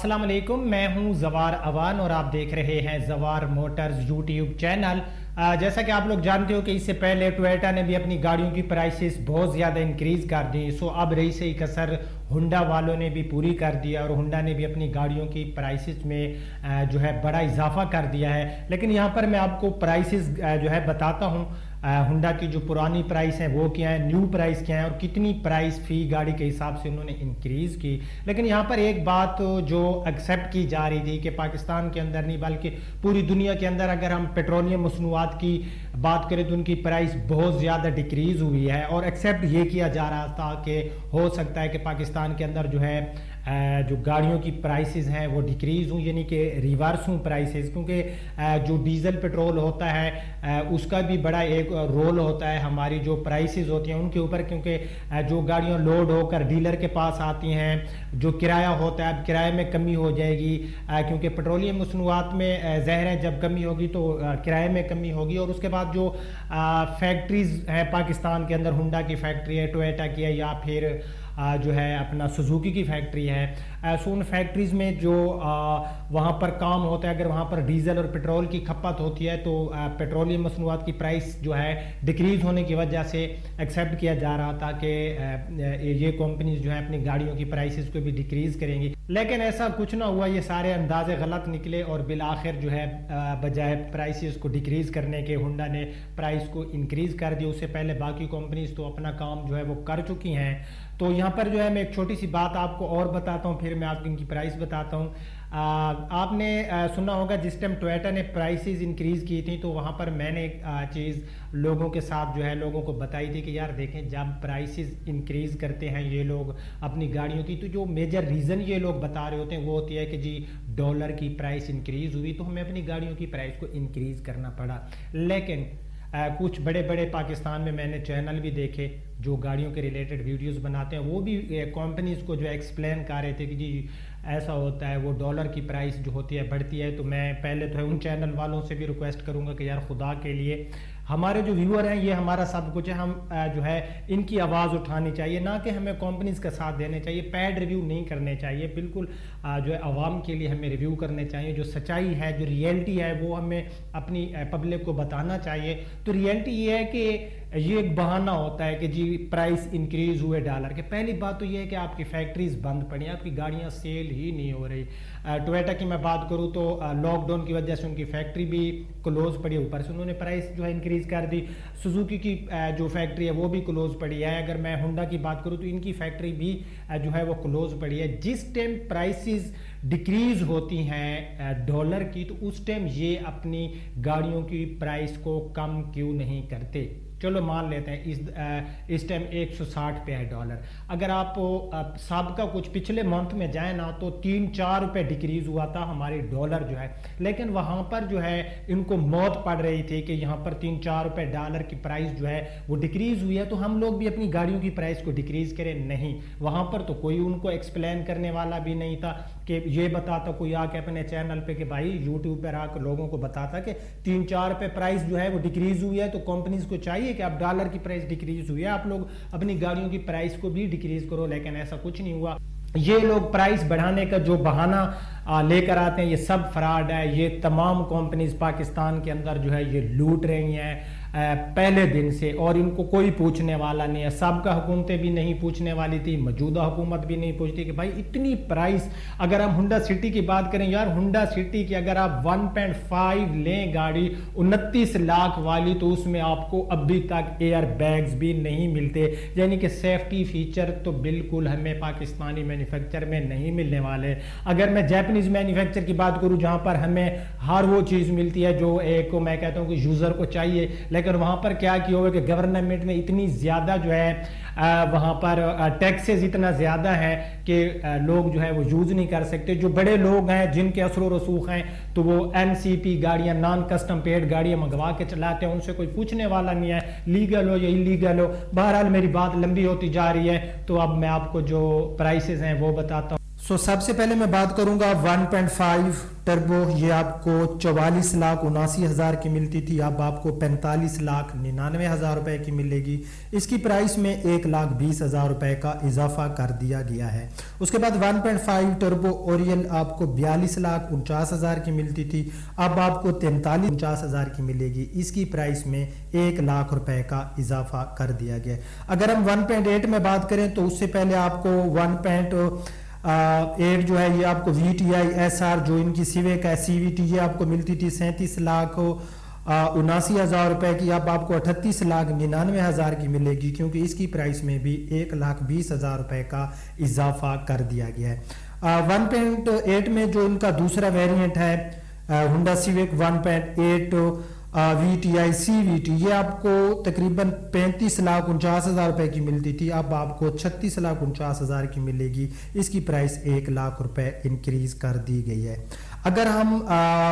अस्सलाम वालेकुम, मैं हूं जवार अवान और आप देख रहे हैं जवार मोटर्स यूट्यूब चैनल। जैसा कि आप लोग जानते हो कि इससे पहले टोयोटा ने भी अपनी गाड़ियों की प्राइसेस बहुत ज़्यादा इंक्रीज़ कर दी। सो अब रही से ही कसर हुंडा वालों ने भी पूरी कर दिया और हुंडा ने भी अपनी गाड़ियों की प्राइसेस में जो है बड़ा इजाफा कर दिया है। लेकिन यहाँ पर मैं आपको प्राइसेस जो है बताता हूँ हुंडा की जो पुरानी प्राइस है वो क्या है, न्यू प्राइस क्या है और कितनी प्राइस फी गाड़ी के हिसाब से उन्होंने इंक्रीज़ की। लेकिन यहाँ पर एक बात जो एक्सेप्ट की जा रही थी कि पाकिस्तान के अंदर नहीं बल्कि पूरी दुनिया के अंदर अगर हम पेट्रोलियम मसनूआत की बात करें तो उनकी प्राइस बहुत ज़्यादा डिक्रीज़ हुई है और एक्सेप्ट ये किया जा रहा था कि हो सकता है कि पाकिस्तान के अंदर जो है जो गाड़ियों की प्राइसेस हैं वो डिक्रीज़ हुई, यानी कि रिवर्स हूँ प्राइसेस, क्योंकि जो डीजल पेट्रोल होता है उसका भी बड़ा एक रोल होता है हमारी जो प्राइसेस होती हैं उनके ऊपर, क्योंकि जो गाड़ियाँ लोड होकर डीलर के पास आती हैं जो किराया होता है अब किराए में कमी हो जाएगी, क्योंकि पेट्रोलियम मसनूआत में ज़ाहिर है जब कमी होगी तो किराए में कमी होगी। और उसके बाद जो फैक्ट्रीज़ हैं पाकिस्तान के अंदर, हुंडा की फैक्ट्री है, टोयोटा की है या फिर जो है अपना सुजुकी की फैक्ट्री है, सो उन फैक्ट्रीज़ में जो वहाँ पर काम होता है अगर वहाँ पर डीजल और पेट्रोल की खपत होती है तो पेट्रोलियम मसनूआत की प्राइस जो है डिक्रीज़ होने की वजह से एक्सेप्ट किया जा रहा था कि ये कंपनीज जो है अपनी गाड़ियों की प्राइसेस को भी डिक्रीज़ करेंगी। लेकिन ऐसा कुछ ना हुआ, ये सारे अंदाजे गलत निकले और बिल आखिर जो है बजाय प्राइसेस को डिक्रीज़ करने के हुंडा ने प्राइस को इंक्रीज़ कर दिया। उससे पहले बाकी कंपनीज तो अपना काम जो है वो कर चुकी हैं। तो यहाँ पर जो है मैं एक छोटी सी बात आपको और बताता हूँ, फिर मैं आपको इनकी प्राइस बताता हूँ। आपने सुना होगा जिस टाइम टोयोटा ने प्राइसेस इंक्रीज़ की थी तो वहाँ पर मैंने एक चीज़ लोगों के साथ जो है लोगों को बताई थी कि यार देखें जब प्राइसेस इंक्रीज़ करते हैं ये लोग अपनी गाड़ियों की तो जो मेजर रीज़न ये लोग बता रहे होते हैं वो होती है कि जी डॉलर की प्राइस इंक्रीज़ हुई तो हमें अपनी गाड़ियों की प्राइस को इंक्रीज़ करना पड़ा। लेकिन कुछ बड़े बड़े पाकिस्तान में मैंने चैनल भी देखे जो गाड़ियों के रिलेटेड वीडियोस बनाते हैं, वो भी कंपनीज को जो एक्सप्लेन कर रहे थे कि जी ऐसा होता है वो डॉलर की प्राइस जो होती है बढ़ती है। तो मैं पहले तो है उन चैनल वालों से भी रिक्वेस्ट करूंगा कि यार खुदा के लिए हमारे जो व्यूअर हैं ये हमारा सब कुछ है, हम जो है इनकी आवाज़ उठानी चाहिए, ना कि हमें कंपनीज का साथ देने चाहिए, पैड रिव्यू नहीं करने चाहिए, बिल्कुल जो है आवाम के लिए हमें रिव्यू करने चाहिए। जो सच्चाई है जो रियलिटी है वो हमें अपनी पब्लिक को बताना चाहिए। तो रियलिटी ये है कि ये एक बहाना होता है कि जी प्राइस इंक्रीज हुए डॉलर के। पहली बात तो ये है कि आपकी फैक्ट्रीज बंद पड़ी, आपकी गाड़ियाँ सेल ही नहीं हो रही। टोयोटा की मैं बात करूँ तो लॉकडाउन की वजह से उनकी फैक्ट्री भी क्लोज पड़ी, ऊपर से उन्होंने प्राइस जो है इंक्रीज कर दी। सुजुकी की जो फैक्ट्री है वो भी क्लोज पड़ी है। अगर मैं हुंडा की बात करूँ तो इनकी फैक्ट्री भी जो है वो क्लोज पड़ी है। जिस टाइम प्राइसेस डिक्रीज होती हैं डॉलर की तो उस टाइम ये अपनी गाड़ियों की प्राइस को कम क्यों नहीं करते। चलो मान लेते हैं इस टाइम 160 पे है डॉलर। अगर आप साबका कुछ पिछले मंथ में जाए ना तो 3-4 रुपए डिक्रीज हुआ था हमारी डॉलर जो है, लेकिन वहां पर जो है इनको मौत पड़ रही थी कि यहाँ पर 3-4 रुपए डॉलर की प्राइस जो है वो डिक्रीज हुई है तो हम लोग भी अपनी गाड़ियों की प्राइस को डिक्रीज करें। नहीं, वहां पर तो कोई उनको एक्सप्लेन करने वाला भी नहीं था कि ये बताता कोई आके अपने चैनल पे कि भाई यूट्यूब पर आकर लोगों को बताता कि 3-4 रुपए प्राइस जो है वो डिक्रीज हुई है तो कंपनीज को चाहिए कि अब डॉलर की प्राइस डिक्रीज हुई है आप लोग अपनी गाड़ियों की प्राइस को भी डिक्रीज करो। लेकिन ऐसा कुछ नहीं हुआ। ये लोग प्राइस बढ़ाने का जो बहाना लेकर आते हैं ये सब फ्रॉड है। ये तमाम कंपनीज पाकिस्तान के अंदर जो है ये लूट रही हैं पहले दिन से और इनको कोई पूछने वाला नहीं है। सबका हुकूमतें भी नहीं पूछने वाली थी, मौजूदा हुकूमत भी नहीं पूछती कि भाई इतनी प्राइस। अगर हम हुंडा सिटी की बात करें यार, हुंडा सिटी की अगर आप 1.5 लें गाड़ी 29 लाख वाली तो उसमें आपको अभी तक एयर बैग्स भी नहीं मिलते, यानी कि सेफ्टी फीचर तो बिल्कुल हमें पाकिस्तानी मैन्युफैक्चर में नहीं मिलने वाले। अगर मैं जापानीज मैन्युफैक्चर की बात करूं जहां पर हमें हर वो चीज़ मिलती है जो एक मैं कहता हूं कि यूज़र को चाहिए, लेकिन वहां पर क्या किया हुआ कि गवर्नमेंट ने इतनी ज़्यादा जो है वहां पर टैक्सेस इतना ज़्यादा है कि लोग जो है वो यूज़ नहीं कर सकते। जो बड़े लोग हैं जिनके असर रसूख हैं तो वो NCP गाड़ियाँ नॉन कस्टम पेड गाड़ियाँ मंगवा के चलाते हैं, उनसे कोई पूछने वाला नहीं है लीगल हो या इलीगल हो। बहरहाल मेरी बात लंबी होती जा रही है तो अब मैं आपको जो प्राइसेस हैं वो बताता हूँ। सबसे पहले मैं बात करूंगा 1.5 टर्बो, ये आपको 44,79,000 की मिलती थी, अब आपको 45,99,000 रुपए की मिलेगी। इसकी प्राइस में 1,20,000 रुपए का इजाफा कर दिया गया है। उसके बाद 1.5 टर्बो ओरियल आपको 42,49,000 की मिलती थी, अब आपको 43,49,000 की मिलेगी। इसकी प्राइस में 1,00,000 रुपए का इजाफा कर दिया गया है। अगर हम 1.8 में बात करें तो उससे पहले आपको 1.8 जो है ये आपको VTI SR जो इनकी सिविक है CVT ये आपको मिलती थी 37,79,000 रुपए की, अब आपको 38,99,000 की मिलेगी, क्योंकि इसकी प्राइस में भी 1,20,000 रुपए का इजाफा कर दिया गया है। 1.8 में जो इनका दूसरा वेरिएंट है होंडा सिविक 1.8 VTI CVT ये आपको तकरीबन 35,49,000 रुपए की मिलती थी, अब आपको 36,49,000 की मिलेगी। इसकी प्राइस 1,00,000 रुपए इंक्रीज कर दी गई है। अगर हम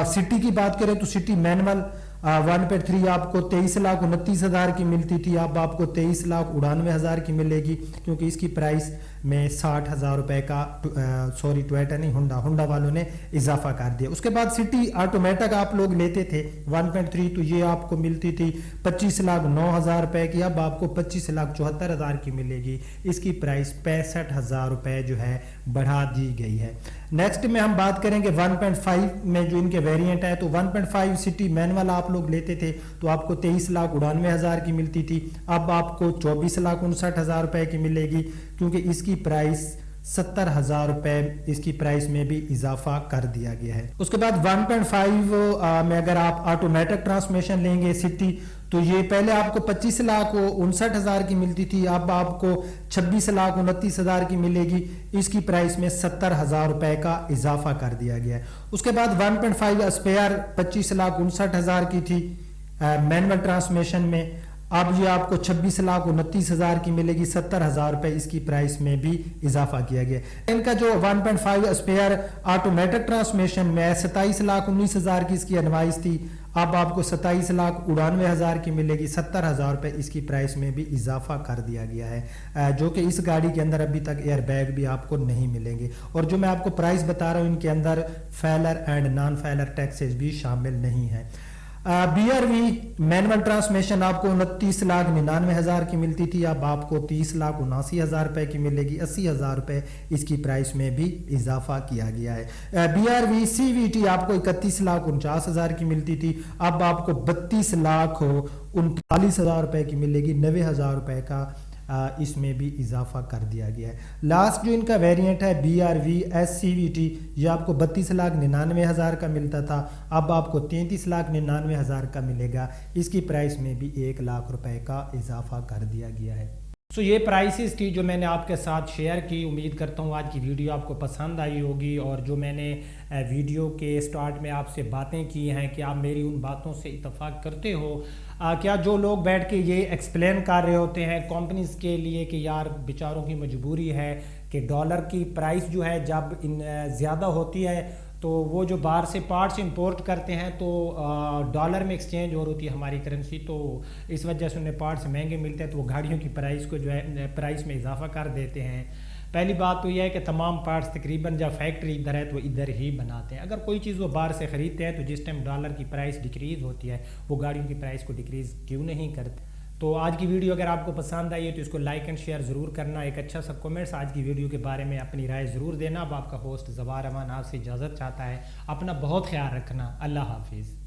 सिटी की बात करें तो सिटी मैनुअल 1.3 आपको 23,29,000 की मिलती थी, अब आपको 23,99,000 की मिलेगी, क्योंकि इसकी प्राइस में 60,000 रुपए का टोयोटा नहीं होंडा वालों ने इजाफा कर दिया। उसके बाद सिटी ऑटोमेटिक आप लोग लेते थे 1.3 तो ये आपको मिलती थी 25,09,000 रुपए की, अब आपको 25,74,000 की मिलेगी। इसकी प्राइस 65,000 रुपए जो है बढ़ा दी गई है। नेक्स्ट में हम बात करेंगे 1.5 में जो इनके वेरिएंट है, तो 1.5 सिटी मैनुअल आप लोग लेते थे तो आपको 23,99,000 की मिलती थी, अब आपको 24,59,000 रुपए की मिलेगी, क्योंकि इसकी प्राइस 70,000 रुपए इसकी प्राइस में भी इजाफा कर दिया गया है। उसके बाद 1.5 में अगर आप ऑटोमेटिक ट्रांसमिशन लेंगे सिटी तो ये पहले आपको 25,59,000 की मिलती थी, अब आपको 26,29,000 की मिलेगी। इसकी प्राइस में 70,000 रुपए का इजाफा कर दिया गया है। उसके बाद 1.5 स्पेयर 25,59,000 की थी मैनुअल ट्रांसमिशन में, अब ये आपको 26,29,000 की मिलेगी। 70,000 रुपए इसकी प्राइस में भी इजाफा किया गया। इनका जो 1.5 स्पेयर ऑटोमेटिक ट्रांसमिशन में 27,19,000 की इसकी एडवाइस थी, अब आपको 27,99,000 की मिलेगी। 70,000 रुपए इसकी प्राइस में भी इजाफा कर दिया गया है, जो कि इस गाड़ी के अंदर अभी तक एयर बैग भी आपको नहीं मिलेंगे। और जो मैं आपको प्राइस बता रहा हूँ इनके अंदर failure and non failure taxes भी शामिल नहीं है। BRV मैनुअल ट्रांसमिशन आपको 29,99,000 की मिलती थी, अब आपको 30,79,000 रुपए की मिलेगी। 80,000 रुपए इसकी प्राइस में भी इजाफा किया गया है। BRV CVT आपको 31,49,000 की मिलती थी, अब आपको 32,39,000 रुपए की मिलेगी। 90,000 रुपए का इसमें भी इजाफा कर दिया गया है। लास्ट जो इनका वेरिएंट है BRV SCVT ये आपको 32,99,000 का मिलता था, अब आपको 33,99,000 का मिलेगा। इसकी प्राइस में भी 1,00,000 रुपए का इजाफा कर दिया गया है। ये प्राइसेस थी जो मैंने आपके साथ शेयर की। उम्मीद करता हूँ आज की वीडियो आपको पसंद आई होगी, और जो मैंने वीडियो के स्टार्ट में आपसे बातें की हैं कि आप मेरी उन बातों से इत्तेफाक करते हो। क्या जो लोग बैठ के ये एक्सप्लेन कर रहे होते हैं कंपनीज के लिए कि यार बेचारों की मजबूरी है कि डॉलर की प्राइस जो है जब ज़्यादा होती है तो वो जो बाहर से पार्ट्स इंपोर्ट करते हैं तो डॉलर में एक्सचेंज और होती है हमारी करेंसी, तो इस वजह से उन्हें पार्ट्स महंगे मिलते हैं, तो वो गाड़ियों की प्राइस को जो है प्राइस में इजाफा कर देते हैं। पहली बात तो यह है कि तमाम पार्ट्स तकरीबन जब फैक्ट्री इधर है तो इधर ही बनाते हैं। अगर कोई चीज़ वो बाहर से ख़रीदते हैं तो जिस टाइम डॉलर की प्राइस डिक्रीज़ होती है वो गाड़ियों की प्राइस को डिक्रीज़ क्यों नहीं करते। तो आज की वीडियो अगर आपको पसंद आई है तो इसको लाइक एंड शेयर ज़रूर करना, एक अच्छा सा कमेंट्स आज की वीडियो के बारे में अपनी राय ज़रूर देना। अब आपका होस्ट ज़वार अमान आपसे इजाज़त चाहता है। अपना बहुत ख्याल रखना। अल्लाह हाफिज़।